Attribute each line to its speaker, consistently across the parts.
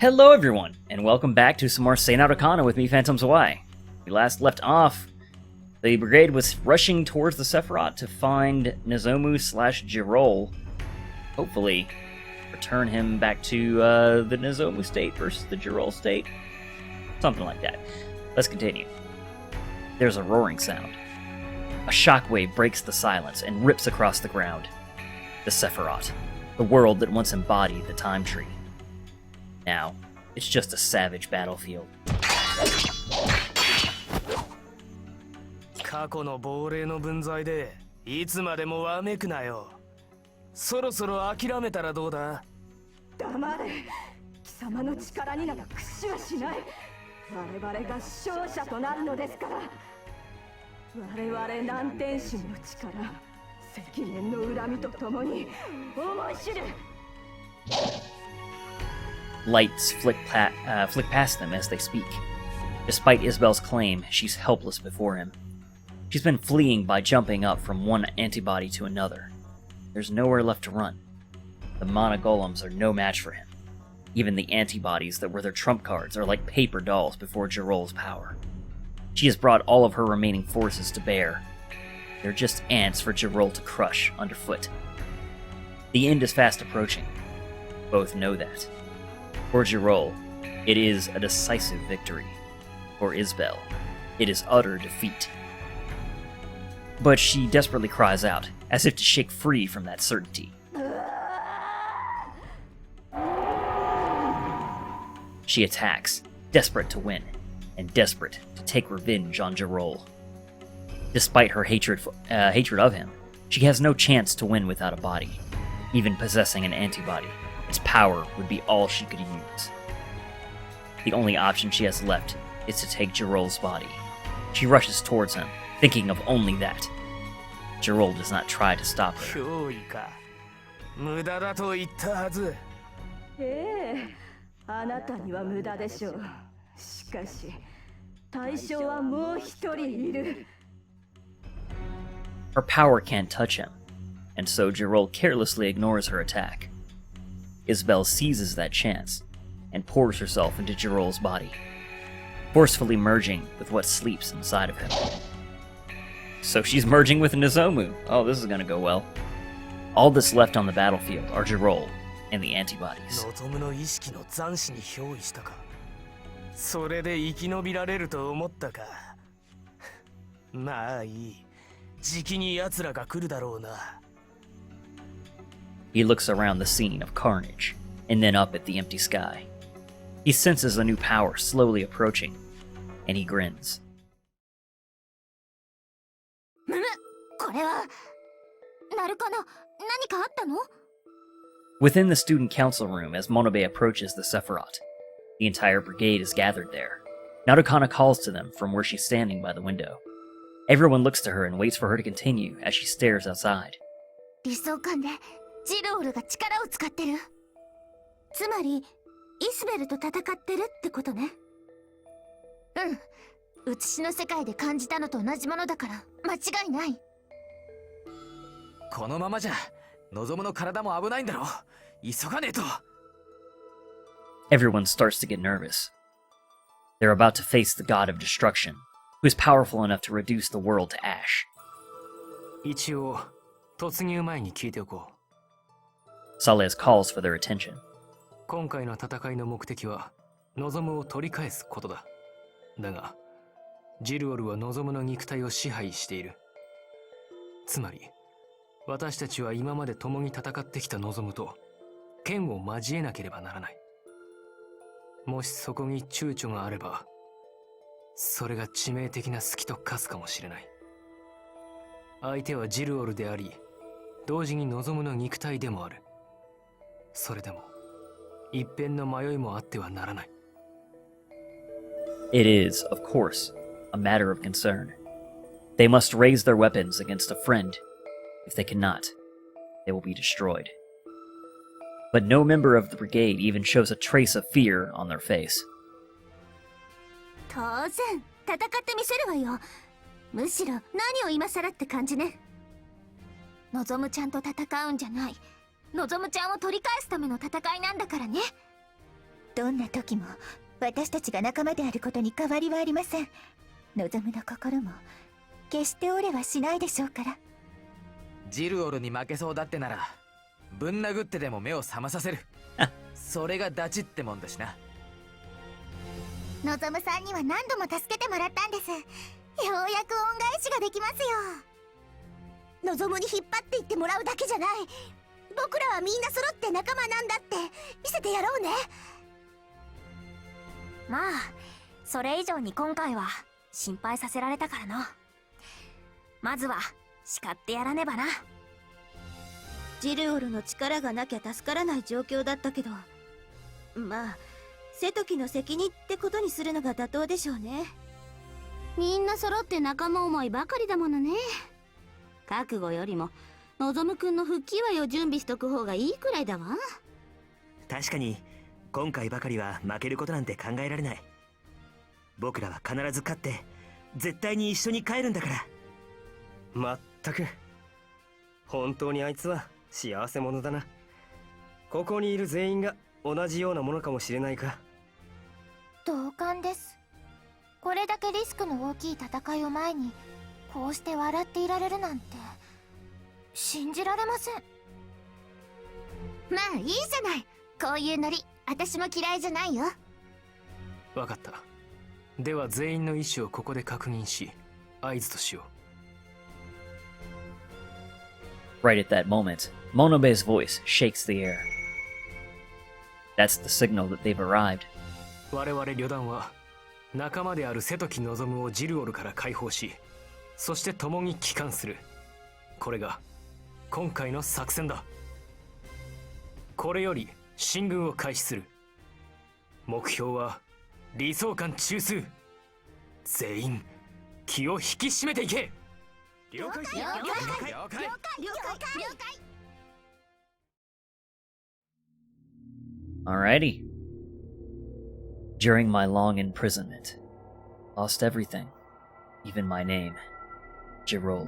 Speaker 1: Hello everyone, and welcome back to some more Seinarukana with me, Phantoms Y. We last left off, the brigade was rushing towards the Sephiroth to find Nozomu/Jirol. Hopefully, return him back to the Nozomu state versus the Jirol state. Something like that. Let's continue. There's a roaring sound. A shockwave breaks the silence and rips across the ground. The Sephiroth, the world that once embodied the Time Tree. Now, it's just a savage battlefield.
Speaker 2: 過去の亡霊の分際でいつまでもわめくなよ。そろそろ諦めたらどうだ？
Speaker 3: 黙れ。貴様の力になど屈しはしない。我々が勝者となるのですから。我々南天神の力、積年の恨みとともに思い知る。
Speaker 1: Lights flick past them as they speak. Despite Isabel's claim, she's helpless before him. She's been fleeing by jumping up from one antibody to another. There's nowhere left to run. The mana golems are no match for him. Even the antibodies that were their trump cards are like paper dolls before Jirol's power. She has brought all of her remaining forces to bear. They're just ants for Jirol to crush underfoot. The end is fast approaching. Both know that. For Jirol, it is a decisive victory. For Isabel, it is utter defeat. But she desperately cries out, as if to shake free from that certainty. She attacks, desperate to win, and desperate to take revenge on Jirol. Despite her hatred of him, she has no chance to win without a body. Even possessing an antibody, its power would be all she could use. The only option she has left is to take Jirol's body. She rushes towards him, thinking of only that. Jirol does not try to stop her.
Speaker 2: 脅威か。無駄だと言ったはず。
Speaker 3: ええ、あなたには無駄でしょう。しかし、対象はもう一人いる。
Speaker 1: Her power can't touch him, and so Jirol carelessly ignores her attack. Isabel seizes that chance and pours herself into Jirol's body, forcefully merging with what sleeps inside of him. So she's merging with Nozomu. Oh, this is gonna go well. All that's left on the battlefield are Jirol and the antibodies.
Speaker 2: 望むの意識の残滓に憑依したか。それで生き延びられると思ったか。まあいい。じきに奴らが来るだろうな。
Speaker 1: He looks around the scene of carnage, and then up at the empty sky. He senses a new power slowly approaching, and he grins.
Speaker 4: これはナルカナ、何かあったの？
Speaker 1: Within the student council room, as Monobe approaches the Sephiroth, the entire brigade is gathered there. Narukana calls to them from where she's standing by the window. Everyone looks to her and waits for her to continue as she stares outside.
Speaker 4: 理想感でジロールが力を使ってる。つまりイスベルと戦ってるってことね。うん、写しの世界で感じたのと同じものだから間違いない。
Speaker 2: このままじゃ望むの体も危ないんだろ。急がねえと。
Speaker 1: Everyone starts to get nervous. They're about to face the god of destruction, who is powerful enough to reduce the world to ash.
Speaker 2: 一応突入前に聞いておこう。
Speaker 1: Salez calls for their attention.
Speaker 2: 今回の戦いの目的は望むを取り返すことだ。だがジルオルは望むの肉体を支配している。つまり私たちは今まで共に戦ってきた望むと剣を交えなければならない。もしそこに躊躇があればそれが致命的な隙と化すかもしれない。相手はジルオルであり同時に望むの肉体でもある。それでも一辺の迷いもあってはならない。
Speaker 1: It is, of course, a matter of concern. They must raise their weapons against a friend. If they cannot, they will be destroyed. But no member of the brigade even shows a trace of fear on their face.
Speaker 4: 当然戦ってみせるわよ。むしろ何を今更って感じね。望むちゃんと戦うんじゃない。望むちゃんを取り返すための戦いなんだからね。どんな時も私たちが仲間であることに変わりはありません。望むの心も決して折れはしないでしょうから。
Speaker 5: ジルオルに負けそうだってならぶん殴ってでも目を覚まさせるそれがダチってもんだしな。
Speaker 4: 望さんには何度も助けてもらったんです。ようやく恩返しができますよ。望に引っ張っていってもらうだけじゃない、僕らはみんな揃って仲間なんだって見せてやろうね。まあそれ以上に今回は心配させられたからな。まずは叱ってやらねばな。ジルオルの力がなきゃ助からない状況だったけど、まあ瀬戸家の責任ってことにするのが妥当でしょうね。みんな揃って仲間思いばかりだものね。覚悟よりも望くんの復帰祝いを準備しとく方がいいくらいだわ。
Speaker 6: 確かに今回ばかりは負けることなんて考えられない。僕らは必ず勝って絶対に一緒に帰るんだから。
Speaker 7: まったく本当にあいつは幸せ者だな。ここにいる全員が同じようなものかもしれないか。
Speaker 4: 同感です。これだけリスクの大きい戦いを前にこうして笑っていられるなんて信じられません。まあいいじゃない、こういうノリ私も嫌いじゃないよ。
Speaker 2: わかった。では全員の意思をここで確認し合図としよう。
Speaker 1: Right at that moment, Monobe's voice shakes the air. That's the signal that they've arrived.
Speaker 2: 我々旅団は仲間である瀬戸木望をジルオルから解放し、そして共に帰還する。これが今回の作戦だ。これより進軍を開始する。目標は理想感中枢。全員気を引き締めていけ。
Speaker 7: 了解。
Speaker 5: 了解了解
Speaker 4: 了解了解。
Speaker 1: Alrighty. During my long imprisonment, lost everything, even my name, Jirol.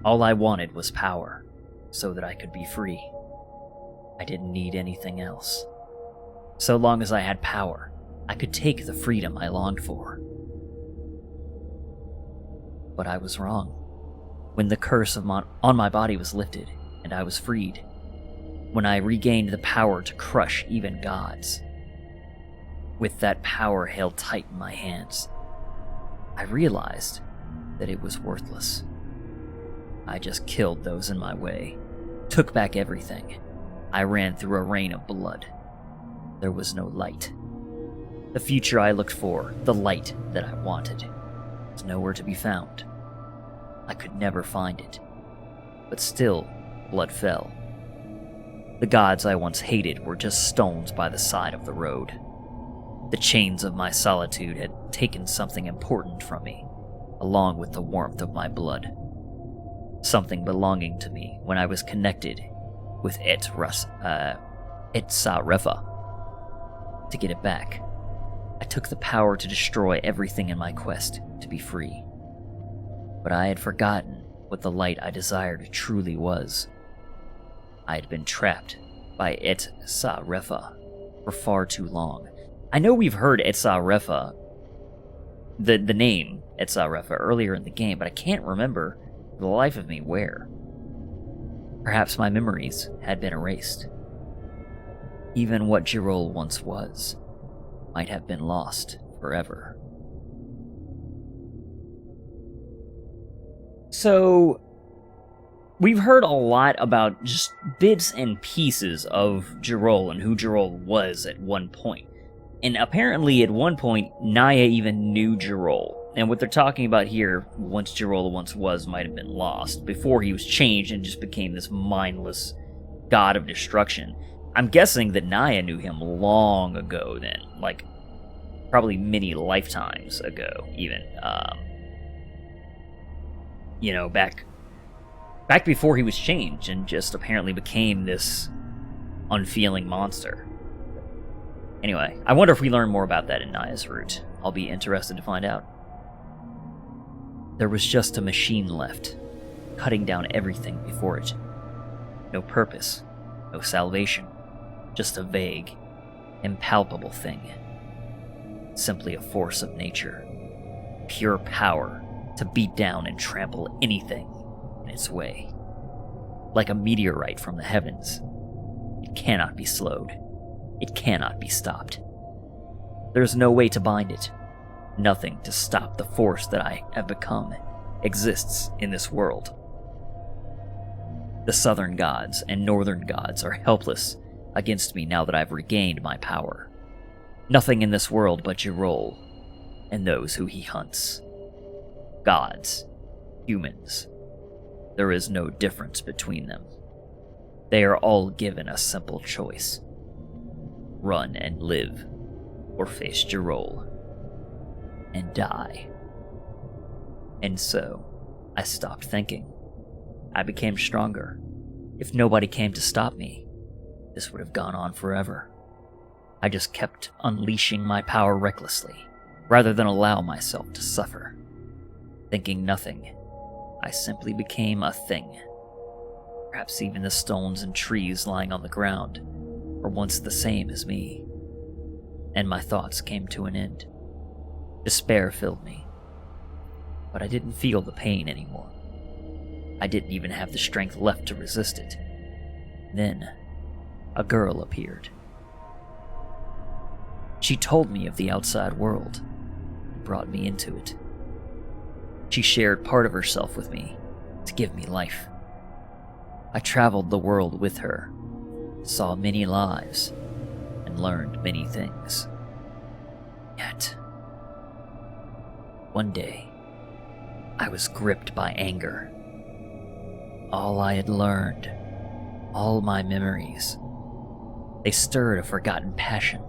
Speaker 1: All I wanted was power, so that I could be free. I didn't need anything else. So long as I had power, I could take the freedom I longed for. But I was wrong. When the curse on my body was lifted, and I was freed, when I regained the power to crush even gods, with that power held tight in my hands, I realized that it was worthless. I just killed those in my way, took back everything. I ran through a rain of blood. There was no light. The future I looked for, the light that I wanted, was nowhere to be found. I could never find it. But still, blood fell. The gods I once hated were just stones by the side of the road. The chains of my solitude had taken something important from me, along with the warmth of my blood. Something belonging to me when I was connected with Etsarefa. To get it back, I took the power to destroy everything in my quest to be free. But I had forgotten what the light I desired truly was. I had been trapped by Etsarefa for far too long. I know we've heard Etsarefa, the name Etsarefa, earlier in the game, but I can't remember for the life of me where. Perhaps my memories had been erased. Even what Jirol once was might have been lost forever. So, we've heard a lot about just bits and pieces of Jirol and who Jirol was at one point. And apparently at one point, Naya even knew Jirol. And what they're talking about here, once Jirol once was, might have been lost, before he was changed and just became this mindless god of destruction. I'm guessing that Naya knew him long ago then, like, probably many lifetimes ago, even. Back before he was changed and just apparently became this unfeeling monster. Anyway, I wonder if we learn more about that in Naya's route. I'll be interested to find out. There was just a machine left, cutting down everything before it. No purpose, no salvation, just a vague impalpable thing. Simply a force of nature. Pure power to beat down and trample anything in its way. Like a meteorite from the heavens, it cannot be slowed. It cannot be stopped. There is no way to bind it. Nothing to stop the force that I have become exists in this world. The southern gods and northern gods are helpless against me now that I've regained my power. Nothing in this world but Jirol and those who he hunts. Gods, humans, there is no difference between them. They are all given a simple choice. Run and live, or face Jirol and die. And so, I stopped thinking. I became stronger. If nobody came to stop me, this would have gone on forever. I just kept unleashing my power recklessly, rather than allow myself to suffer. Thinking nothing, I simply became a thing. Perhaps even the stones and trees lying on the ground were once the same as me. And my thoughts came to an end. Despair filled me. But I didn't feel the pain anymore. I didn't even have the strength left to resist it. Then, a girl appeared. She told me of the outside world and brought me into it. She shared part of herself with me to give me life. I traveled the world with her, saw many lives, and learned many things. Yet, one day, I was gripped by anger. All I had learned, all my memories, they stirred a forgotten passion.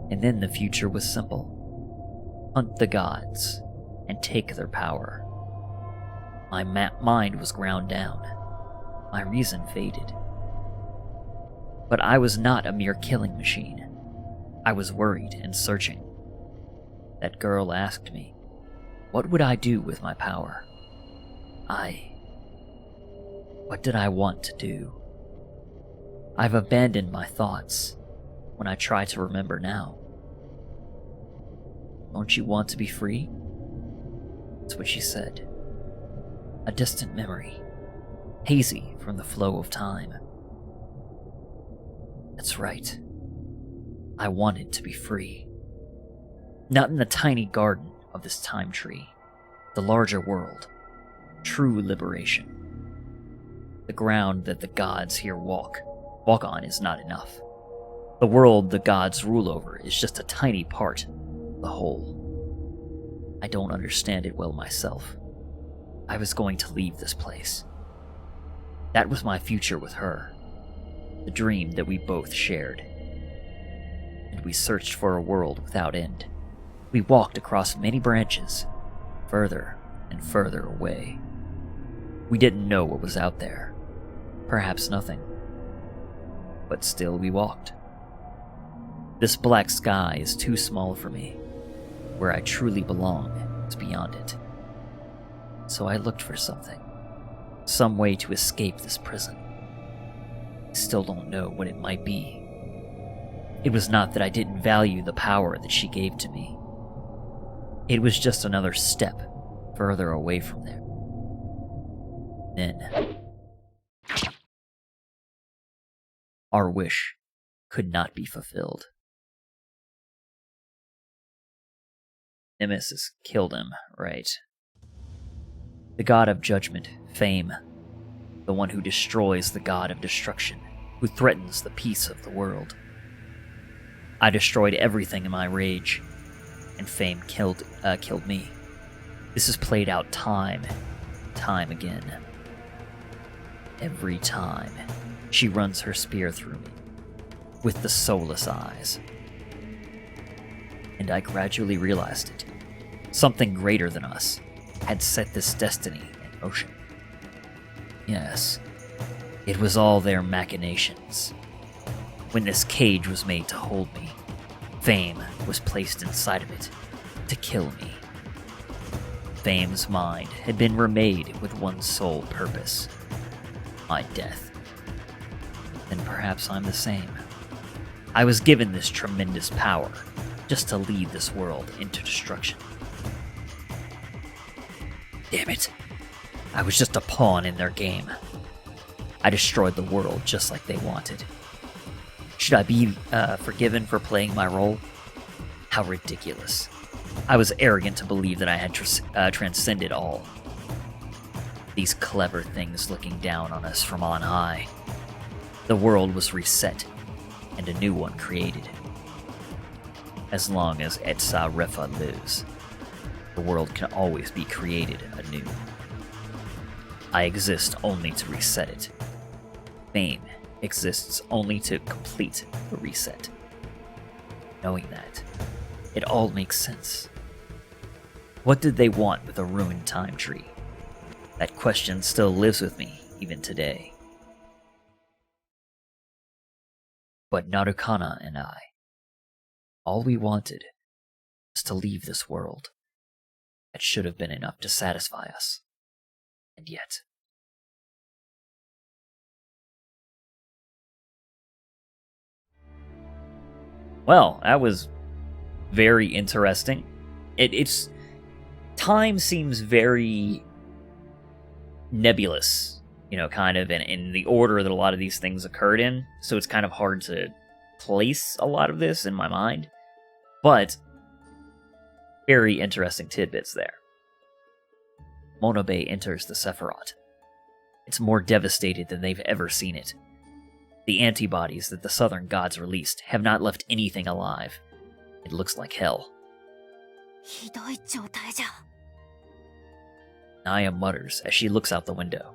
Speaker 1: And then the future was simple. Hunt the gods and take their power. My mind was ground down. My reason faded. But I was not a mere killing machine. I was worried and searching. That girl asked me, what would I do with my power? What did I want to do? I've abandoned my thoughts when I try to remember now. Don't you want to be free? That's what she said. A distant memory, hazy from the flow of time. That's right. I wanted to be free. Not in the tiny garden of this time tree, the larger world. True liberation. The ground that the gods here walk on is not enough. The world the gods rule over is just a tiny part of the whole. I don't understand it well myself. I was going to leave this place. That was my future with her, the dream that we both shared. And we searched for a world without end. We walked across many branches, further and further away. We didn't know what was out there. Perhaps nothing. But still we walked. This black sky is too small for me. Where I truly belong is beyond it. So I looked for something. Some way to escape this prison. I still don't know what it might be. It was not that I didn't value the power that she gave to me. It was just another step further away from there. Then, our wish could not be fulfilled. Nemesis killed him, right? The god of judgment, Fame, the one who destroys the god of destruction, who threatens the peace of the world. I destroyed everything in my rage, and Fame killed me. This is played out time again. Every time, she runs her spear through me, with the soulless eyes. And I gradually realized it. Something greater than us had set this destiny in motion. Yes, it was all their machinations. When this cage was made to hold me, Fame was placed inside of it to kill me. Fame's mind had been remade with one sole purpose: my death. Then perhaps I'm the same. I was given this tremendous power just to lead this world into destruction. Damn it. I was just a pawn in their game. I destroyed the world just like they wanted. Should I be forgiven for playing my role? How ridiculous. I was arrogant to believe that I had transcended all. These clever things looking down on us from on high. The world was reset, and a new one created. As long as Etsa Refa lives, the world can always be created anew. I exist only to reset it. Fame exists only to complete the reset. Knowing that, it all makes sense. What did they want with a ruined time tree? That question still lives with me even today. But Narukana and I, all we wanted was to leave this world. That should have been enough to satisfy us. And yet... Well, that was very interesting. It's time seems very nebulous, kind of in the order that a lot of these things occurred in, so it's kind of hard to place a lot of this in my mind, but very interesting tidbits there. Monobe enters the Sephiroth. It's more devastated than they've ever seen it. The antibodies that the southern gods released have not left anything alive. It looks like hell.
Speaker 4: ひどい状態じゃ。
Speaker 1: Naya mutters as she looks out the window.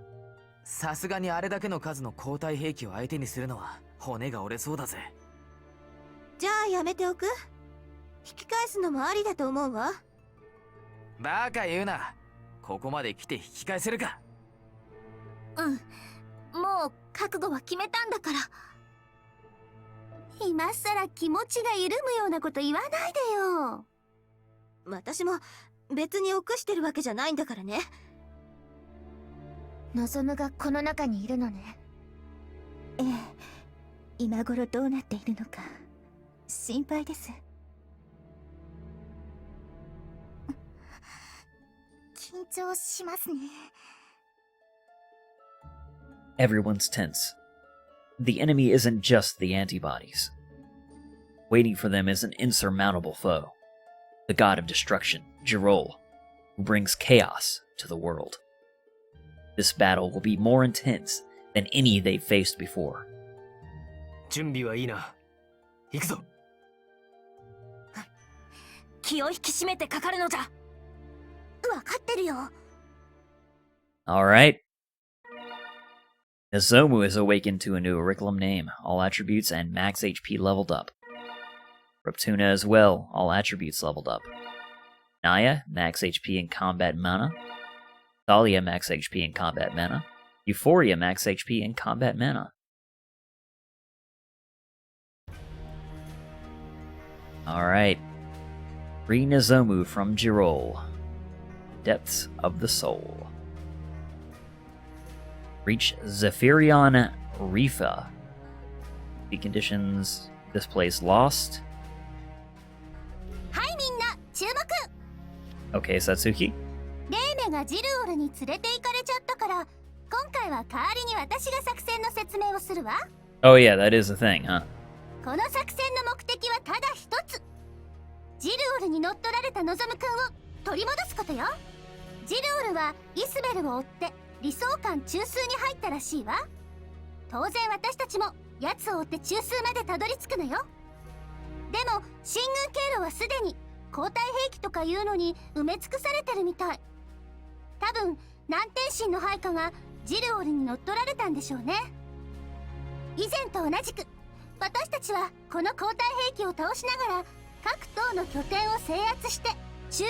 Speaker 5: さすがにあれだけの数の抗体兵器を相手にするのは骨が折れそうだぜ。
Speaker 4: じゃあやめておく。引き返すのもありだと思うわ。
Speaker 5: バカ言うな。ここまで来て引き返せるか。
Speaker 4: うん。もう覚悟は決めたんだから。今さら気持ちが緩むようなこと言わないでよ。私も別に臆してるわけじゃないんだからね。望がこの中にいるのね。ええ、今頃どうなっているのか心配です。緊張しますね。
Speaker 1: Everyone's tense. The enemy isn't just the antibodies. Waiting for them is an insurmountable foe. The god of destruction, Jirol, who brings chaos to the world. This battle will be more intense than any they've faced before.
Speaker 2: 準備はいいな。行くぞ。
Speaker 4: 気を引き締めてかかるのじゃ。わかってるよ。
Speaker 1: Alright. Nozomu is awakened to a new Auriculum name, all attributes and max HP leveled up. Reptuna as well, all attributes leveled up. Naya, max HP and combat mana. Thalia, max HP and combat mana. Euphoria, max HP and combat mana. Alright. Free Nozomu from Jirol. Depths of the Soul. Reach Zephyrion Rifa. The conditions: this place lost.
Speaker 4: はいみんな注目。
Speaker 1: Okay, Satsuki.
Speaker 4: レイメがジルオルに連れて行かれちゃったから、今回は代わりに私が作戦の説明をするわ。
Speaker 1: Oh yeah, that is a thing, huh?
Speaker 4: この作戦の目的はただ一つ。ジルオルに乗っ取られた望むくんを取り戻すことよ。ジルオルはイスベルを追って理想間中枢に入ったらしいわ。当然私たちも奴を追って中枢までたどり着くのよ。でも進軍経路はすでに交代兵器とかいうのに埋め尽くされてるみたい。多分南天神の配下がジルオルに乗っ取られたんでしょうね。以前と同じく私たちはこの交代兵器を倒しながら各党の拠点を制圧して中央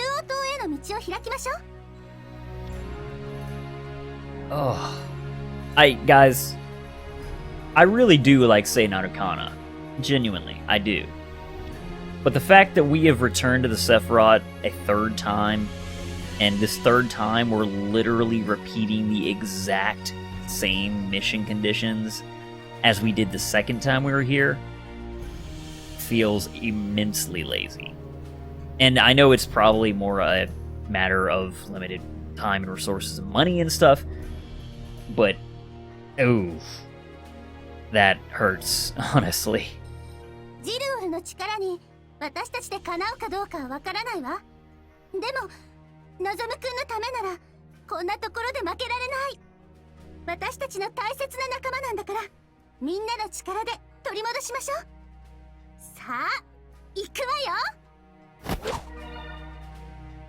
Speaker 4: 島への道を開きましょう。
Speaker 1: Oh. Guys, I really do like Seinarukana. Genuinely, I do. But the fact that we have returned to the Sephiroth a third time, and this third time we're literally repeating the exact same mission conditions as we did the second time we were here, feels immensely lazy. And I know it's probably more a matter of limited time and resources and money and stuff, but ooh, that hurts, honestly.
Speaker 4: ジルオルの力に私たちでかなうかどうかはわからないわ。でも望むくんのためならこんなところで負けられない。私たちの大切な仲間なんだから、みんなの力で取り戻しましょう。さあ、行くわよ。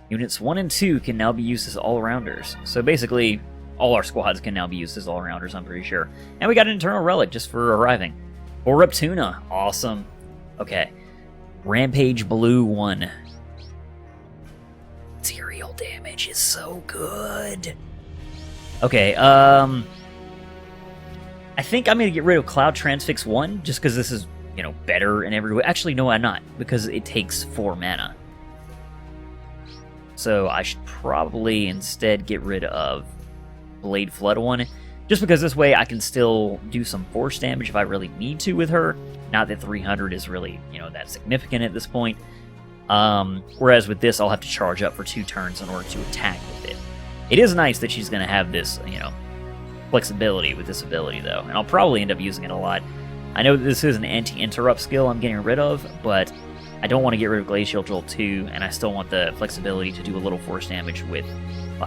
Speaker 1: Units 1 and 2 can now be used as all-rounders. So basically, all our squads can now be used as all-rounders, I'm pretty sure. And we got an internal relic just for arriving. Or Reptuna. Awesome. Okay. Rampage Blue 1. Material damage is so good. Okay, I think I'm going to get rid of Cloud Transfix 1, just because this is, you know, better in every way. Actually, no, I'm not, because it takes 4 mana. So I should probably instead get rid of Blade Flood 1, just because this way I can still do some force damage if I really need to with her. Not that 300 is really, you know, that significant at this point. Whereas with this, I'll have to charge up for 2 turns in order to attack with it. It is nice that she's going to have this, you know, flexibility with this ability, though, and I'll probably end up using it a lot. I know this is an anti-interrupt skill I'm getting rid of, but I don't want to get rid of Glacial Jolt 2, and I still want the flexibility to do a little force damage with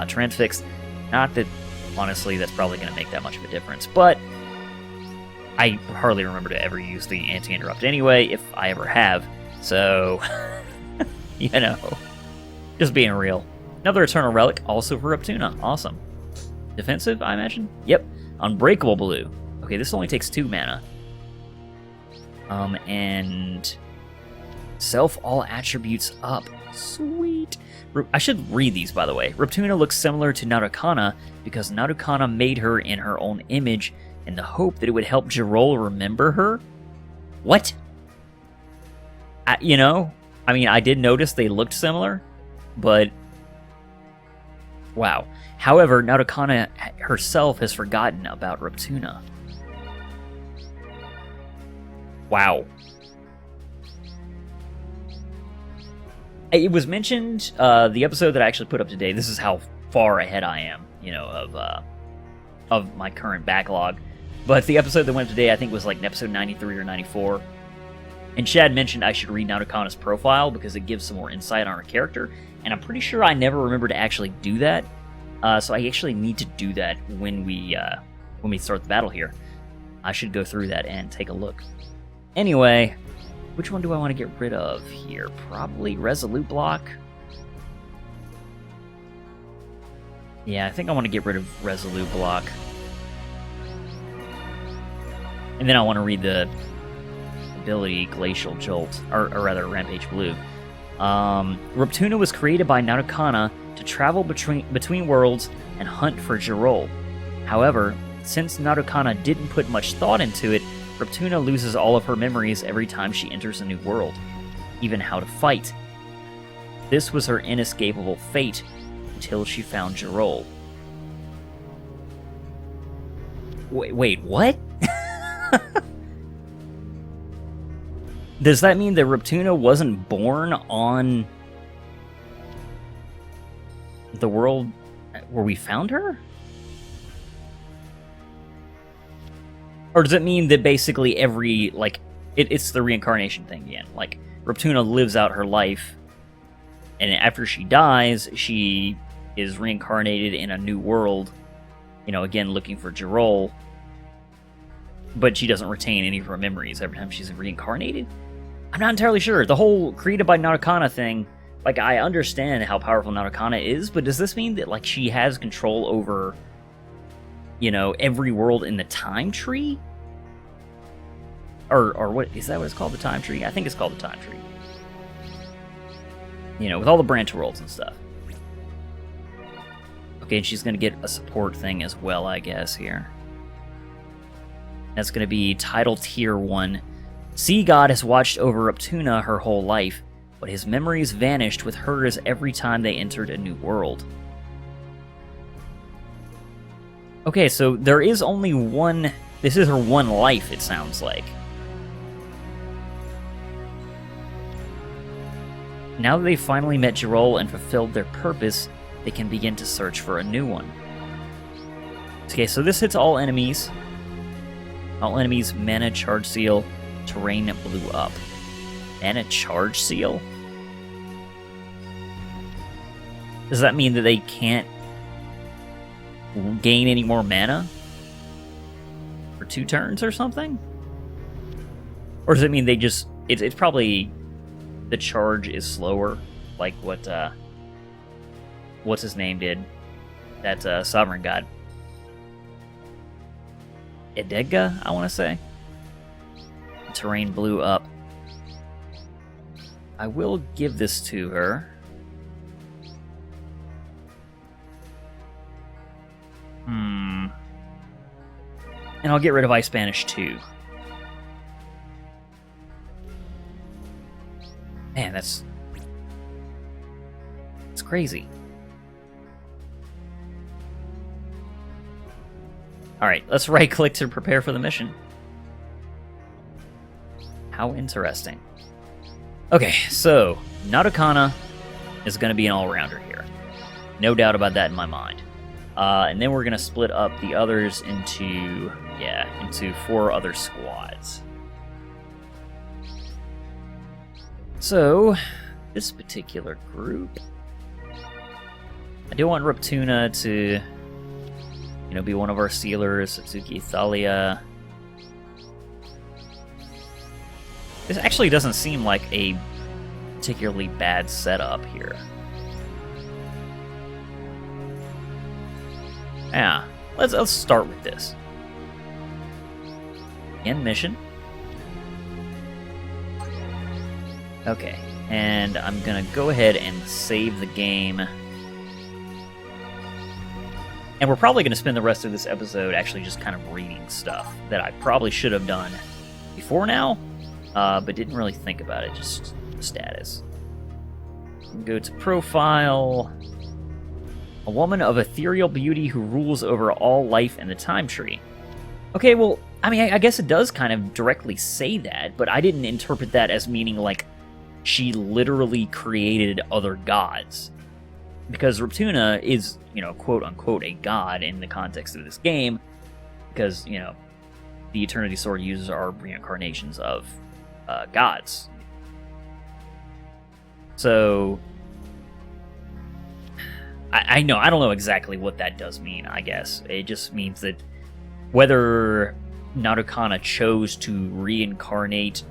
Speaker 1: Transfix. Not that, honestly, that's probably going to make that much of a difference, but I hardly remember to ever use the anti-interrupt anyway, if I ever have, so, you know, just being real. Another Eternal Relic, also for Reptuna. Awesome. Defensive, I imagine? Yep. Unbreakable Blue. Okay, this only takes 2 mana. And self all attributes up. Sweet. I should read these, by the way. Reptuna looks similar to Narukana because Narukana made her in her own image in the hope that it would help Jirol remember her. What? You know, I mean, I did notice they looked similar, but wow. However, Narukana herself has forgotten about Reptuna. Wow. It was mentioned, the episode that I actually put up today, this is how far ahead I am, you know, of my current backlog. But the episode that went up today, I think was like episode 93 or 94. And Chad mentioned I should read Narukana's profile because it gives some more insight on her character. And I'm pretty sure I never remember to actually do that. So I actually need to do that when we start the battle here. I should go through that and take a look. Anyway, which one do I want to get rid of here? Probably Resolute Block. Yeah, I think I want to get rid of Resolute Block. And then I want to read the ability Glacial Jolt, or rather Rampage Blue. Reptuna was created by Narukana to travel between worlds and hunt for Jirol. However, since Narukana didn't put much thought into it, Reptuna loses all of her memories every time she enters a new world, even how to fight. This was her inescapable fate until she found Jirol. Wait, what? Does that mean that Reptuna wasn't born on the world where we found her? Or does it mean that basically every, like, it's the reincarnation thing again? Like, Reptuna lives out her life, and after she dies, she is reincarnated in a new world, you know, again, looking for Jirol, but she doesn't retain any of her memories every time she's reincarnated? I'm not entirely sure. The whole created by Narukana thing, like, I understand how powerful Narukana is, but does this mean that, like, she has control over, you know, every world in the time tree? Or what, is that what it's called, the time tree? I think it's called the time tree. You know, with all the branch worlds and stuff. Okay, and she's gonna get a support thing as well, I guess, here. That's gonna be Title Tier 1. Sea God has watched over Reptuna her whole life, but his memories vanished with hers every time they entered a new world. Okay, so there is only one... This is her one life, it sounds like. Now that they've finally met Jirol and fulfilled their purpose, they can begin to search for a new one. Okay, so this hits all enemies. All enemies, mana charge seal, terrain blew up. Mana charge seal? Does that mean that they can't gain any more mana? For 2 turns or something? Or does it mean they just... It's probably... The charge is slower, like what, what's his name did? That, Sovereign God. Edega, I want to say. Terrain blew up. I will give this to her. And I'll get rid of Ice Banish too. Man, that's crazy. Alright, let's right-click to prepare for the mission. How interesting. Okay, so, Seinarukana is going to be an all-rounder here. No doubt about that in my mind. And then we're going to split up the others into 4 other squads. So, this particular group... I do want Reptuna to, be one of our sealers. Satsuki Thalia. This actually doesn't seem like a particularly bad setup here. Yeah, let's start with this. End mission. Okay, and I'm gonna go ahead and save the game. And we're probably gonna spend the rest of this episode actually just kind of reading stuff that I probably should have done before now, but didn't really think about it, just status. Go to profile. A woman of ethereal beauty who rules over all life in the time tree. Okay, well, I mean, I guess it does kind of directly say that, but I didn't interpret that as meaning, like, she literally created other gods. Because Reptuna is, quote-unquote a god in the context of this game, because, the Eternity Sword users are reincarnations of gods. So... I don't know exactly what that does mean, I guess. It just means that whether Seinarukana chose to reincarnate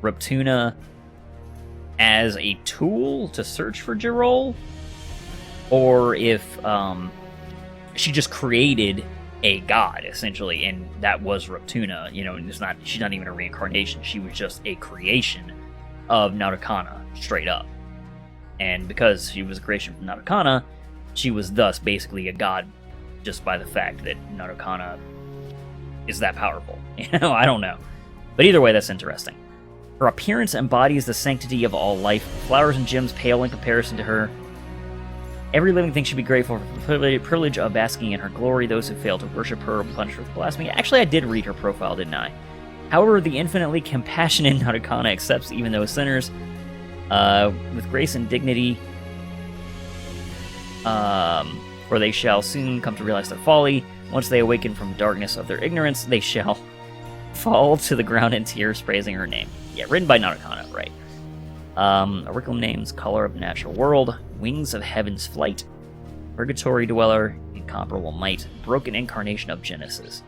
Speaker 1: Reptuna as a tool to search for Jirol, or if she just created a god, essentially, and that was Reptuna, and she's not even a reincarnation, she was just a creation of Seinarukana, straight up. And because she was a creation from Seinarukana, she was thus basically a god just by the fact that Seinarukana is that powerful. I don't know. But either way, that's interesting. Her appearance embodies the sanctity of all life. Flowers and gems pale in comparison to her. Every living thing should be grateful for the privilege of basking in her glory. Those who fail to worship her will be punished with blasphemy. Actually, I did read her profile, didn't I? However, the infinitely compassionate Seinarukana accepts even those sinners with grace and dignity, for they shall soon come to realize their folly. Once they awaken from the darkness of their ignorance, they shall fall to the ground in tears, praising her name. Yeah, written by Seinarukana, right. Curriculum names: Color of the Natural World, Wings of Heaven's Flight, Purgatory Dweller, Incomparable Might, Broken Incarnation of Genesis.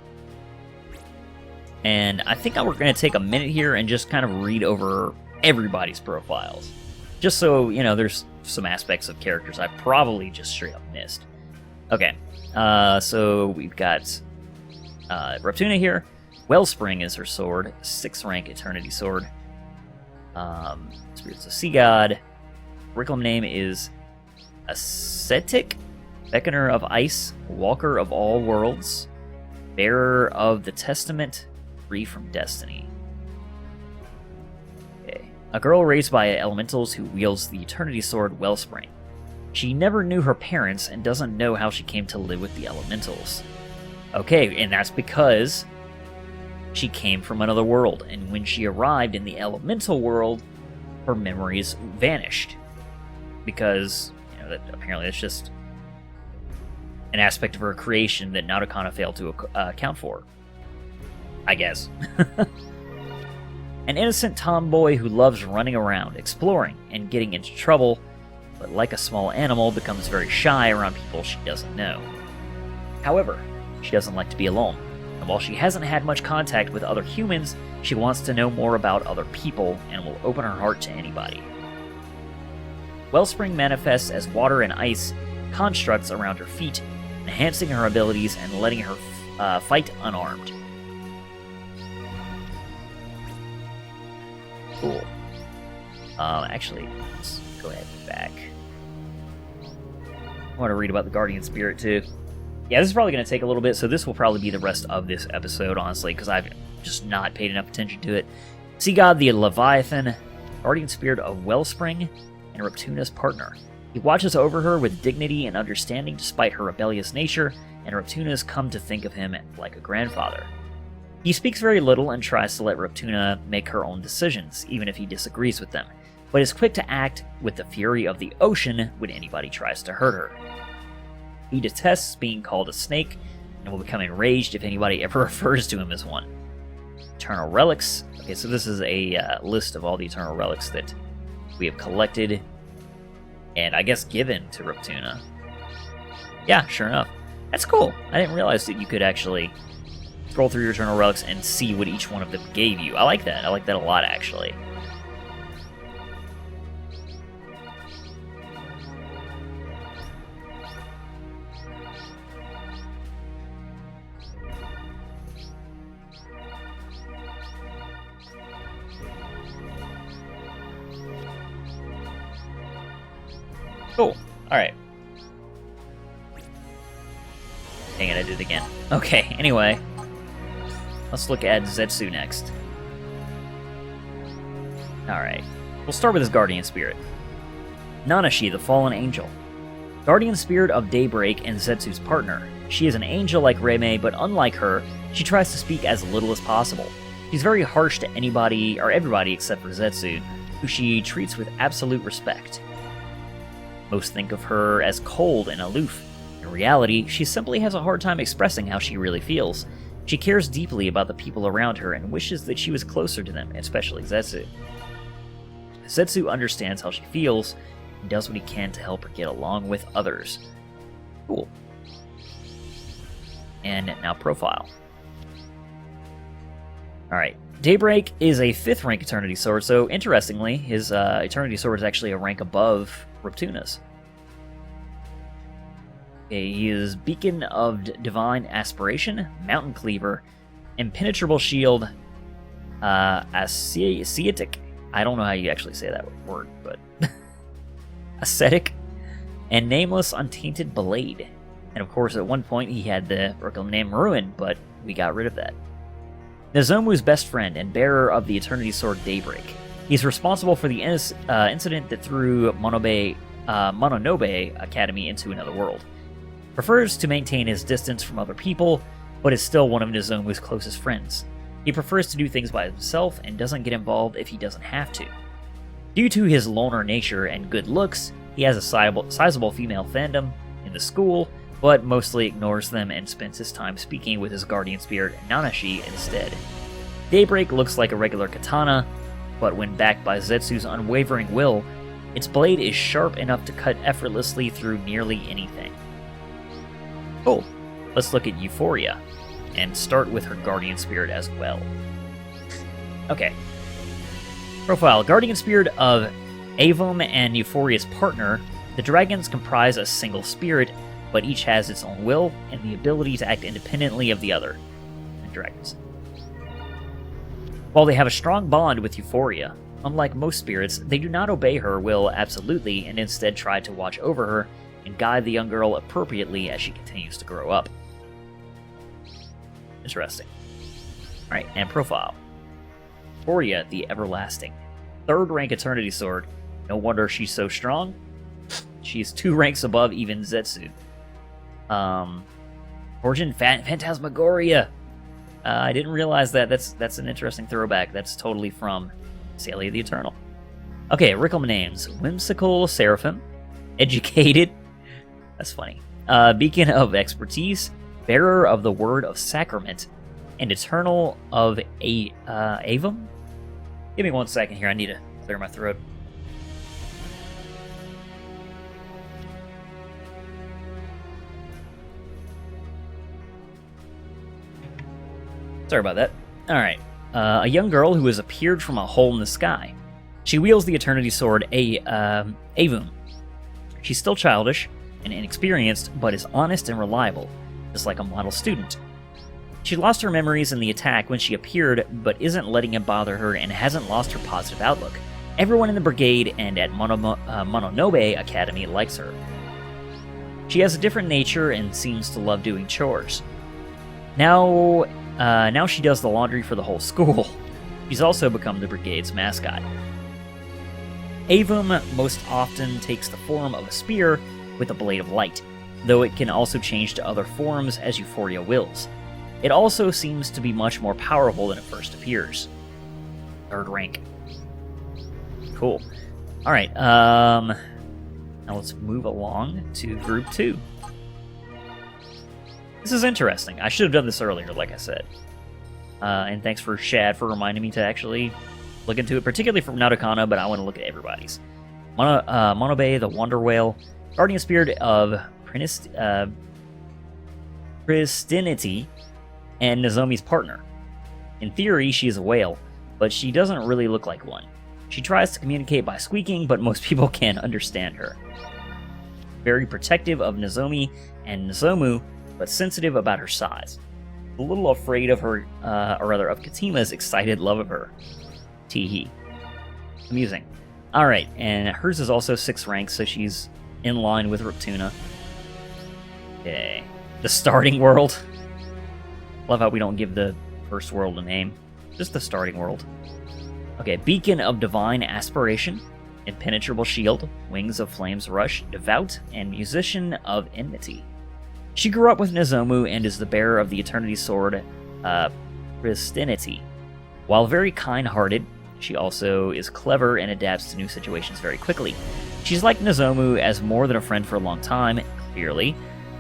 Speaker 1: And I think we're going to take a minute here and just kind of read over everybody's profiles. Just so, there's some aspects of characters I probably just straight up missed. Okay, so we've got Reptuna here. Wellspring is her sword, 6th rank Eternity Sword. Spirits of Sea God. Curriculum name is Ascetic, Beckoner of Ice, Walker of All Worlds, Bearer of the Testament, Free from Destiny. Okay. A girl raised by elementals who wields the Eternity Sword Wellspring. She never knew her parents and doesn't know how she came to live with the elementals. Okay, and that's because she came from another world, and when she arrived in the elemental world, her memories vanished. Because, that apparently it's just an aspect of her creation that Narukana failed to account for. I guess. An innocent tomboy who loves running around, exploring, and getting into trouble, but like a small animal, becomes very shy around people she doesn't know. However, she doesn't like to be alone, and while she hasn't had much contact with other humans, she wants to know more about other people and will open her heart to anybody. Wellspring manifests as water and ice constructs around her feet, enhancing her abilities and letting her fight unarmed. Cool. Actually, let's go ahead and back. I want to read about the Guardian Spirit too. Yeah, this is probably going to take a little bit, so this will probably be the rest of this episode, honestly, because I've just not paid enough attention to it. Sea God the Leviathan, Guardian Spirit of Wellspring, and Reptuna's partner. He watches over her with dignity and understanding despite her rebellious nature, and Reptuna's come to think of him like a grandfather. He speaks very little and tries to let Reptuna make her own decisions, even if he disagrees with them, but is quick to act with the fury of the ocean when anybody tries to hurt her. He detests being called a snake, and will become enraged if anybody ever refers to him as one. Eternal Relics. Okay, so this is a list of all the Eternal Relics that we have collected, and I guess given to Reptuna. Yeah, sure enough. That's cool. I didn't realize that you could actually scroll through your Eternal Relics and see what each one of them gave you. I like that. I like that a lot, actually. Cool. Alright. Dang it, I did it again. Okay, anyway. Let's look at Zetsu next. Alright. We'll start with his Guardian Spirit. Nanashi, the Fallen Angel. Guardian Spirit of Daybreak and Zetsu's partner. She is an angel like Reimei, but unlike her, she tries to speak as little as possible. She's very harsh to anybody, or everybody except for Zetsu, who she treats with absolute respect. Most think of her as cold and aloof. In reality, she simply has a hard time expressing how she really feels. She cares deeply about the people around her and wishes that she was closer to them, especially Zetsu. Zetsu understands how she feels and does what he can to help her get along with others. Cool. And now profile. Alright, Daybreak is a 5th rank Eternity Sword, so interestingly, his Eternity Sword is actually a rank above Reptuna's. Okay, he is Beacon of Divine Aspiration, Mountain Cleaver, Impenetrable Shield, Ascetic. I don't know how you actually say that word, but Ascetic, and Nameless Untainted Blade. And of course, at one point he had the name Ruin, but we got rid of that. Nozomu's best friend and bearer of the Eternity Sword Daybreak. He's responsible for the incident that threw Mononobe Academy into another world. Prefers to maintain his distance from other people, but is still one of Nozomu's closest friends. He prefers to do things by himself and doesn't get involved if he doesn't have to. Due to his loner nature and good looks, he has a sizable female fandom in the school, but mostly ignores them and spends his time speaking with his guardian spirit Nanashi instead. Daybreak looks like a regular katana, but when backed by Zetsu's unwavering will, its blade is sharp enough to cut effortlessly through nearly anything. Cool. Let's look at Euphoria, and start with her guardian spirit as well. Okay. Profile. Guardian spirit of Avum and Euphoria's partner. The dragons comprise a single spirit, but each has its own will and the ability to act independently of the other. And dragons. While they have a strong bond with Euphoria, unlike most spirits, they do not obey her will absolutely and instead try to watch over her and guide the young girl appropriately as she continues to grow up. Interesting. Alright, and profile. Euphoria, the Everlasting. 3rd rank Eternity Sword. No wonder she's so strong. She is 2 ranks above even Zetsu. Origin Phantasmagoria. I didn't realize that. That's an interesting throwback. That's totally from Salia the Eternal. Okay, curriculum names. Whimsical Seraphim. Educated. That's funny. Beacon of Expertise. Bearer of the Word of Sacrament. And Eternal of Avum? Give me 1 second here. I need to clear my throat. Sorry about that. Alright. A young girl who has appeared from a hole in the sky. She wields the Eternity Sword Avum. She's still childish and inexperienced, but is honest and reliable, just like a model student. She lost her memories in the attack when she appeared, but isn't letting it bother her and hasn't lost her positive outlook. Everyone in the brigade and at Mononobe Academy likes her. She has a different nature and seems to love doing chores. Now she does the laundry for the whole school. She's also become the brigade's mascot. Avum most often takes the form of a spear with a blade of light, though it can also change to other forms as Euphoria wills. It also seems to be much more powerful than it first appears. 3rd rank. Cool. Alright, now let's move along to Group 2. This is interesting. I should have done this earlier, like I said. And thanks for Shad for reminding me to actually look into it, particularly for Seinarukana, but I want to look at everybody's. Monobe, the Wonder Whale, Guardian Spirit of Pristinity, and Nozomi's partner. In theory, she is a whale, but she doesn't really look like one. She tries to communicate by squeaking, but most people can't understand her. Very protective of Nozomi and Nozomu, but sensitive about her size. A little afraid of her, or rather of Katima's excited love of her. Teehee. Amusing. Alright, and hers is also 6th rank, so she's in line with Riptuna. Okay. The starting world. Love how we don't give the first world a name. Just the starting world. Okay, Beacon of Divine Aspiration. Impenetrable Shield. Wings of Flames Rush. Devout. And Musician of Enmity. She grew up with Nozomu and is the bearer of the Eternity Sword, Pristinity. While very kind-hearted, she also is clever and adapts to new situations very quickly. She's like Nozomu as more than a friend for a long time, clearly,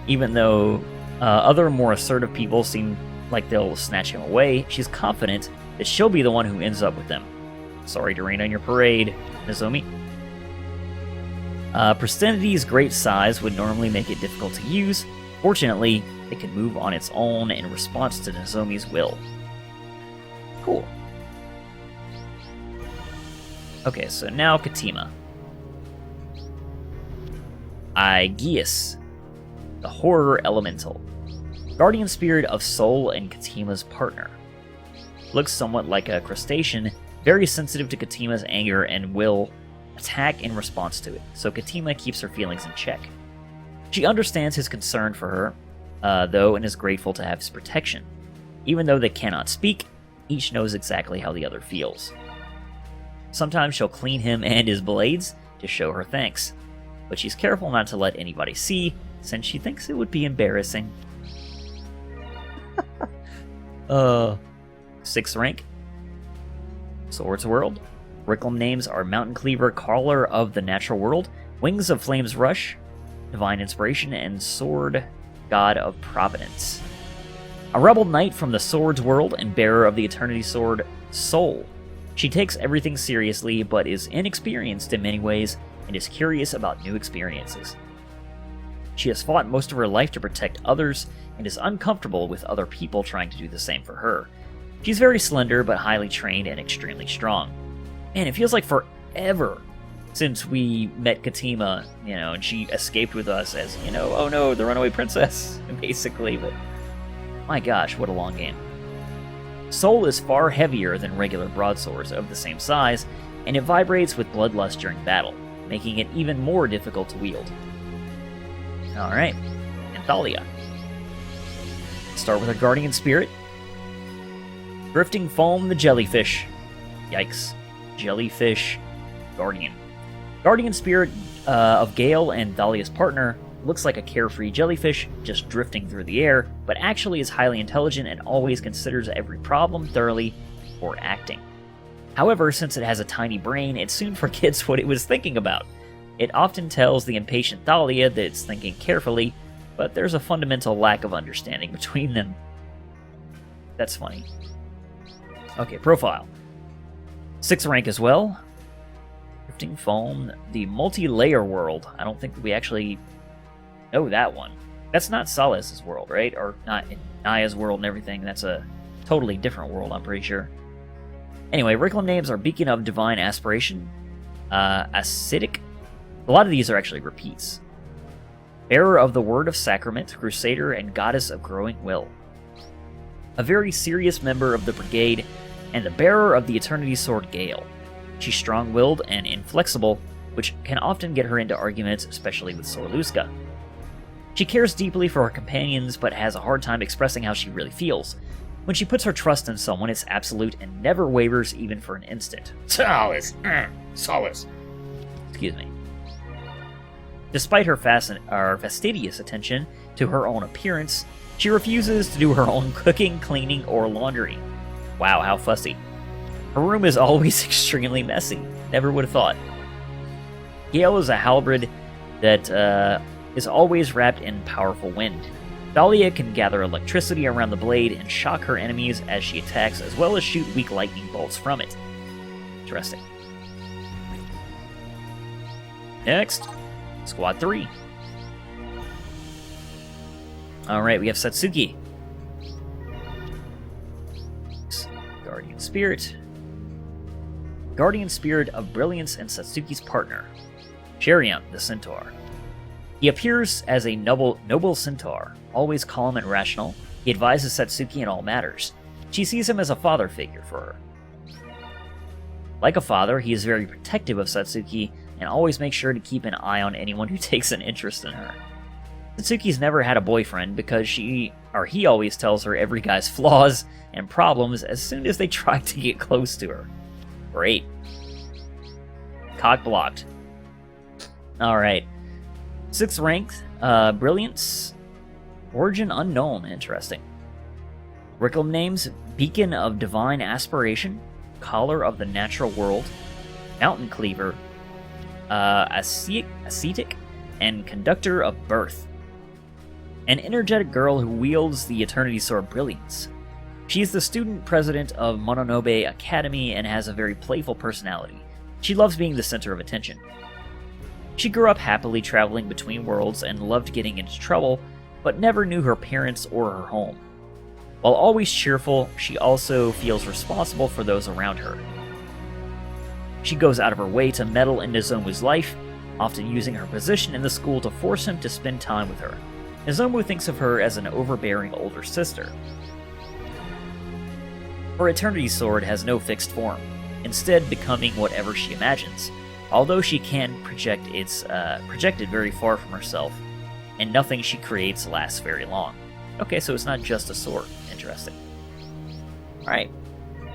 Speaker 1: even though other more assertive people seem like they'll snatch him away. She's confident that she'll be the one who ends up with them. Sorry to rain on your parade, Nozomi. Pristinity's great size would normally make it difficult to use. Fortunately, it can move on its own in response to Nozomi's will. Cool. Okay, so now Katima. Aegeus, the Horror Elemental. Guardian Spirit of Soul and Katima's partner. Looks somewhat like a crustacean, very sensitive to Katima's anger and will attack in response to it, so Katima keeps her feelings in check. She understands his concern for her, though, and is grateful to have his protection. Even though they cannot speak, each knows exactly how the other feels. Sometimes she'll clean him and his blades to show her thanks, but she's careful not to let anybody see, since she thinks it would be embarrassing. 6th rank. Swords World. Curriculum names are Mountain Cleaver, Caller of the Natural World, Wings of Flames Rush, Divine Inspiration, and Sword God of Providence. A rebel knight from the Swords World and bearer of the Eternity Sword, Soul. She takes everything seriously, but is inexperienced in many ways, and is curious about new experiences. She has fought most of her life to protect others, and is uncomfortable with other people trying to do the same for her. She's very slender, but highly trained and extremely strong. Man, it feels like forever since we met Katima, and she escaped with us as, oh no, the runaway princess, basically, but my gosh, what a long game. Soul is far heavier than regular broadswords of the same size, and it vibrates with bloodlust during battle, making it even more difficult to wield. Alright, Anthalia. Start with our Guardian Spirit. Drifting Foam the Jellyfish. Yikes. Jellyfish Guardian. Guardian Spirit of Gale and Thalia's partner looks like a carefree jellyfish just drifting through the air, but actually is highly intelligent and always considers every problem thoroughly before acting. However, since it has a tiny brain, it soon forgets what it was thinking about. It often tells the impatient Thalia that it's thinking carefully, but there's a fundamental lack of understanding between them. That's funny. Okay, profile. 6th rank as well. Drifting Foam, the multi-layer world. I don't think we actually know that one. That's not Solace's world, right? Or not in Naya's world and everything. That's a totally different world, I'm pretty sure. Anyway, curriculum names are Beacon of Divine Aspiration, Acidic. A lot of these are actually repeats. Bearer of the Word of Sacrament, Crusader, and Goddess of Growing Will. A very serious member of the Brigade, and the bearer of the Eternity Sword Gale. She's strong-willed and inflexible, which can often get her into arguments, especially with Sorluska. She cares deeply for her companions, but has a hard time expressing how she really feels. When she puts her trust in someone, it's absolute and never wavers even for an instant. Solace! Solace! Excuse me. Despite her fastidious attention to her own appearance, she refuses to do her own cooking, cleaning, or laundry. Wow, how fussy. Her room is always extremely messy. Never would have thought. Gale is a halberd that is always wrapped in powerful wind. Thalia can gather electricity around the blade and shock her enemies as she attacks, as well as shoot weak lightning bolts from it. Interesting. Next, Squad 3. Alright, we have Satsuki. Guardian Spirit. Guardian Spirit of Brilliance and Satsuki's partner. Cherion, the Centaur. He appears as a noble centaur, always calm and rational. He advises Satsuki in all matters. She sees him as a father figure for her. Like a father, he is very protective of Satsuki and always makes sure to keep an eye on anyone who takes an interest in her. Satsuki's never had a boyfriend because he always tells her every guy's flaws and problems as soon as they try to get close to her. Great. Cock blocked. Alright. 6th ranked, Brilliance. Origin unknown, interesting. Curriculum names, Beacon of Divine Aspiration, Collar of the Natural World, Mountain Cleaver, Ascetic, and Conductor of Birth. An energetic girl who wields the Eternity Sword Brilliance. She's the student president of Mononobe Academy and has a very playful personality. She loves being the center of attention. She grew up happily traveling between worlds and loved getting into trouble, but never knew her parents or her home. While always cheerful, she also feels responsible for those around her. She goes out of her way to meddle in Nozomu's life, often using her position in the school to force him to spend time with her. Nozomu thinks of her as an overbearing older sister. Her Eternity Sword has no fixed form, instead becoming whatever she imagines, although she can project its projected very far from herself, and nothing she creates lasts very long. Okay, so it's not just a sword. Interesting. Alright,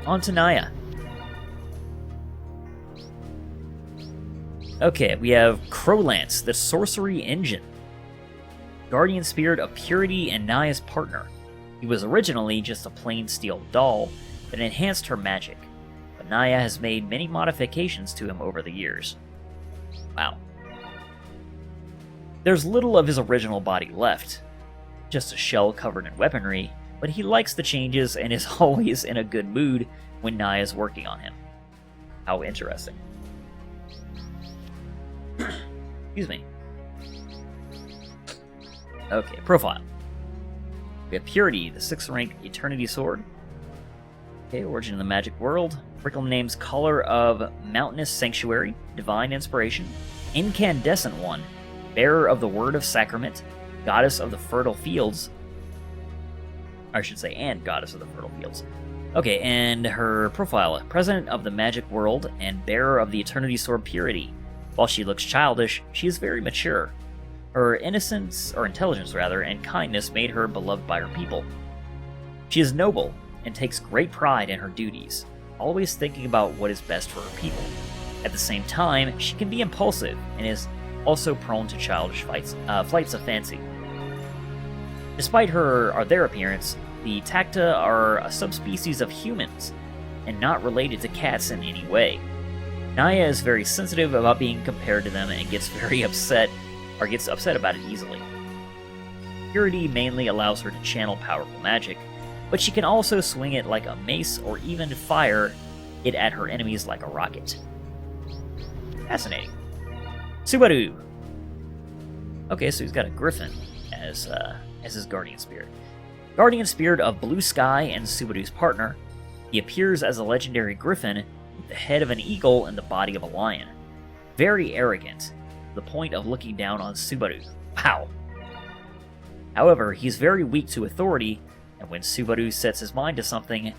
Speaker 1: on to Naya. Okay, we have Crowlance, the Sorcery Engine. Guardian Spirit of Purity and Naya's partner. He was originally just a plain steel doll that enhanced her magic, but Naya has made many modifications to him over the years. Wow. There's little of his original body left, just a shell covered in weaponry, but he likes the changes and is always in a good mood when Naya's working on him. How interesting. Excuse me. Okay, profile. We have Purity, the 6th rank Eternity Sword. Okay, origin of the magic world. Curriculum names Collar of Mountainous Sanctuary, Divine Inspiration, Incandescent One, Bearer of the Word of Sacrament, Goddess of the Fertile Fields. I should say, and Goddess of the Fertile Fields. Okay, and her profile, President of the Magic World and Bearer of the Eternity Sword Purity. While she looks childish, she is very mature. Her innocence, or intelligence rather, and kindness made her beloved by her people. She is noble and takes great pride in her duties, always thinking about what is best for her people. At the same time, she can be impulsive and is also prone to childish flights of fancy. Despite their appearance, the Tacta are a subspecies of humans, and not related to cats in any way. Naya is very sensitive about being compared to them and gets upset about it easily. Purity mainly allows her to channel powerful magic, but she can also swing it like a mace or even fire it at her enemies like a rocket. Fascinating. Subaru. Okay, so he's got a griffin as his guardian spirit. Guardian spirit of Blue Sky and Subaru's partner, he appears as a legendary griffin with the head of an eagle and the body of a lion. Very arrogant, to the point of looking down on Subaru. Wow. However, he's very weak to authority, and when Subaru sets his mind to something,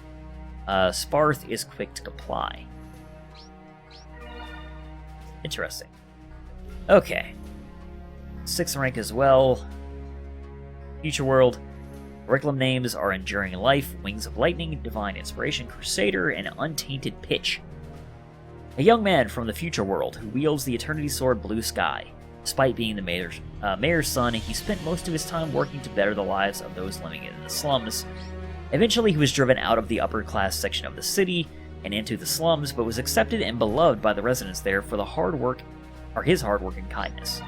Speaker 1: Sparth is quick to comply. Interesting. Okay. 6th rank as well. Future World. Curriculum names are Enduring Life, Wings of Lightning, Divine Inspiration, Crusader, and Untainted Pitch. A young man from the Future World who wields the Eternity Sword Blue Sky. Despite being the mayor's son, he spent most of his time working to better the lives of those living in the slums. Eventually, he was driven out of the upper-class section of the city and into the slums, but was accepted and beloved by the residents there for his hard work and kindness.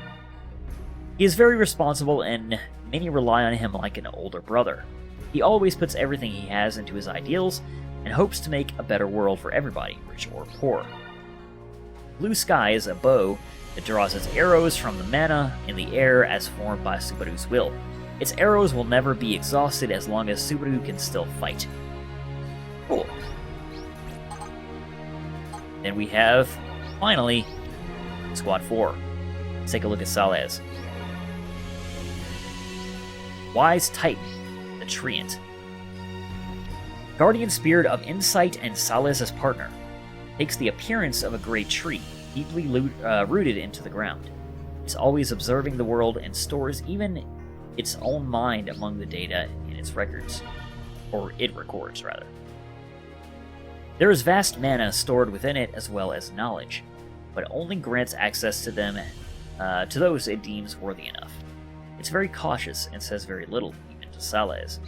Speaker 1: He is very responsible, and many rely on him like an older brother. He always puts everything he has into his ideals and hopes to make a better world for everybody, rich or poor. Blue Sky is a bow that draws its arrows from the mana in the air as formed by Subaru's will. Its arrows will never be exhausted as long as Subaru can still fight. Cool. Then we have, finally, Squad 4. Let's take a look at Salaz. Wise Titan, the Treant. Guardian spirit of insight and Salaz's partner. Takes the appearance of a great tree, deeply rooted into the ground. It's always observing the world and stores even its own mind among the data in its records. Or it records, rather. There is vast mana stored within it as well as knowledge, but only grants access to them to those it deems worthy enough. It's very cautious and says very little, even to Salaz.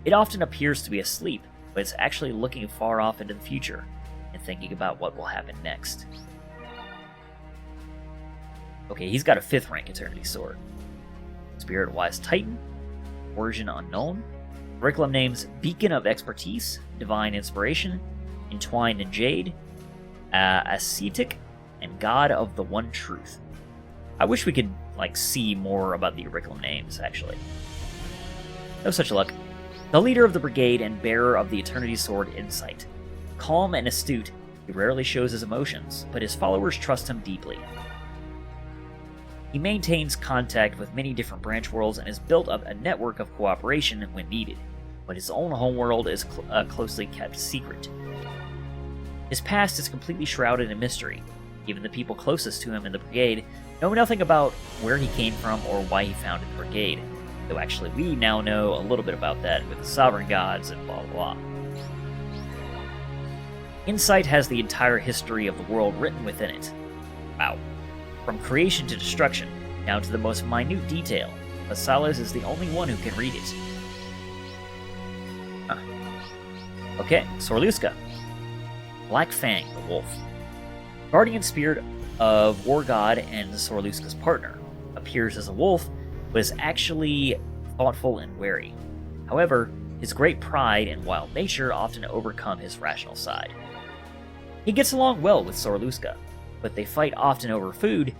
Speaker 1: It often appears to be asleep, but it's actually looking far off into the future and thinking about what will happen next. Okay, he's got a 5th rank Eternity Sword. Spirit Wise Titan, Origin Unknown, curriculum names Beacon of Expertise, Divine Inspiration, Entwined in Jade, Ascetic, and God of the One Truth. I wish we could, see more about the curriculum names, actually. No such luck. The leader of the brigade and bearer of the Eternity Sword Insight. Calm and astute, he rarely shows his emotions, but his followers trust him deeply. He maintains contact with many different branch worlds and has built up a network of cooperation when needed, but his own homeworld is a closely kept secret. His past is completely shrouded in mystery. Even the people closest to him in the brigade know nothing about where he came from or why he founded the brigade, though actually we now know a little bit about that with the sovereign gods and blah blah blah. Insight has the entire history of the world written within it. Wow. From creation to destruction, down to the most minute detail, but Salaz is the only one who can read it. Huh. Okay, Sorluska. Black Fang, the wolf. Guardian spirit of War God and Sorluska's partner. Appears as a wolf, but is actually thoughtful and wary. However, his great pride and wild nature often overcome his rational side. He gets along well with Sorluska, but they fight often over food.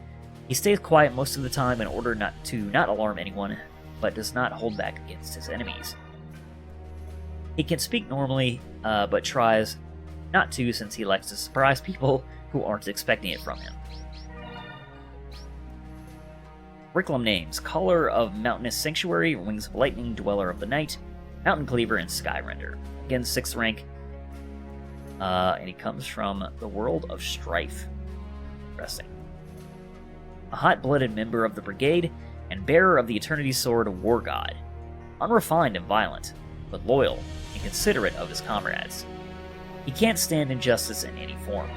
Speaker 1: He stays quiet most of the time in order not alarm anyone, but does not hold back against his enemies. He can speak normally, but tries not to since he likes to surprise people who aren't expecting it from him. Curriculum names: Caller of Mountainous Sanctuary, Wings of Lightning, Dweller of the Night, Mountain Cleaver, and Skyrender. Again, 6th rank. And he comes from the world of Strife. Interesting. A hot-blooded member of the brigade and bearer of the Eternity Sword War God. Unrefined and violent, but loyal and considerate of his comrades. He can't stand injustice in any form.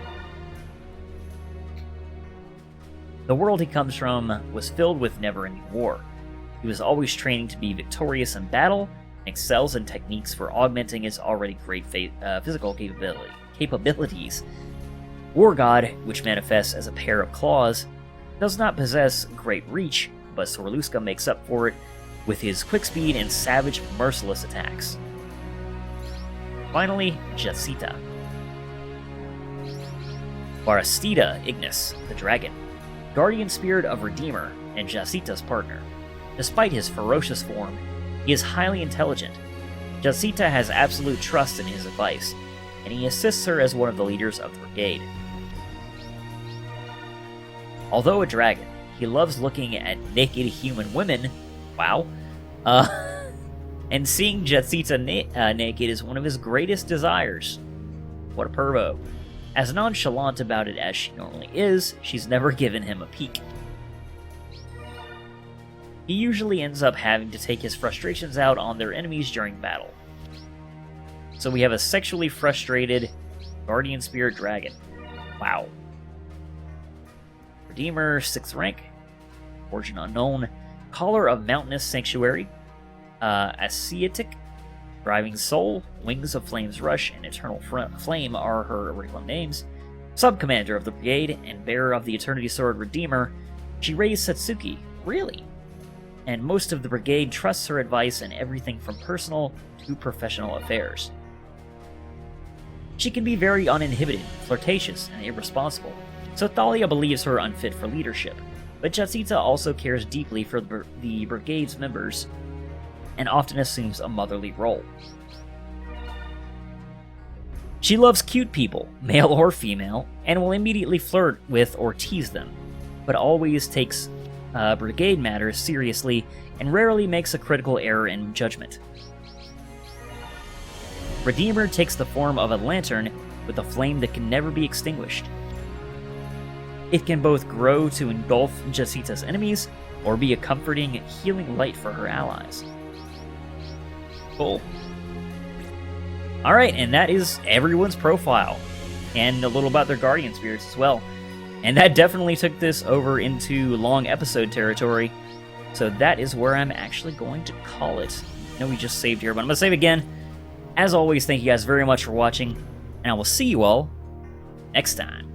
Speaker 1: The world he comes from was filled with never-ending war. He was always training to be victorious in battle excels in techniques for augmenting his already great physical capabilities. War God, which manifests as a pair of claws, does not possess great reach, but Sorluska makes up for it with his quick speed and savage, merciless attacks. Finally, Jacita. Barastida Ignis, the dragon, guardian spirit of Redeemer and Jacita's partner. Despite his ferocious form, he is highly intelligent. Jacita has absolute trust in his advice, and he assists her as one of the leaders of the brigade. Although a dragon, he loves looking at naked human women, wow, and seeing Jacita naked is one of his greatest desires. What a pervo. As nonchalant about it as she normally is, she's never given him a peek. He usually ends up having to take his frustrations out on their enemies during battle. So we have a sexually frustrated Guardian Spirit Dragon. Wow. Redeemer, 6th rank. Origin unknown. Caller of Mountainous Sanctuary. Asiatic. Driving Soul. Wings of Flame's Rush and Eternal Flame are her original names. Sub-commander of the brigade and bearer of the Eternity Sword Redeemer. She raised Satsuki. Really? And most of the brigade trusts her advice in everything from personal to professional affairs. She can be very uninhibited, flirtatious, and irresponsible, so Thalia believes her unfit for leadership, but Jacita also cares deeply for the brigade's members, and often assumes a motherly role. She loves cute people, male or female, and will immediately flirt with or tease them, but always takes brigade matters seriously and rarely makes a critical error in judgment. Redeemer takes the form of a lantern with a flame that can never be extinguished. It can both grow to engulf Jacita's enemies or be a comforting, healing light for her allies. Cool. Alright, and that is everyone's profile, and a little about their guardian spirits as well. And that definitely took this over into long episode territory, so that is where I'm actually going to call it. I know we just saved here, but I'm going to save again. As always, thank you guys very much for watching, and I will see you all next time.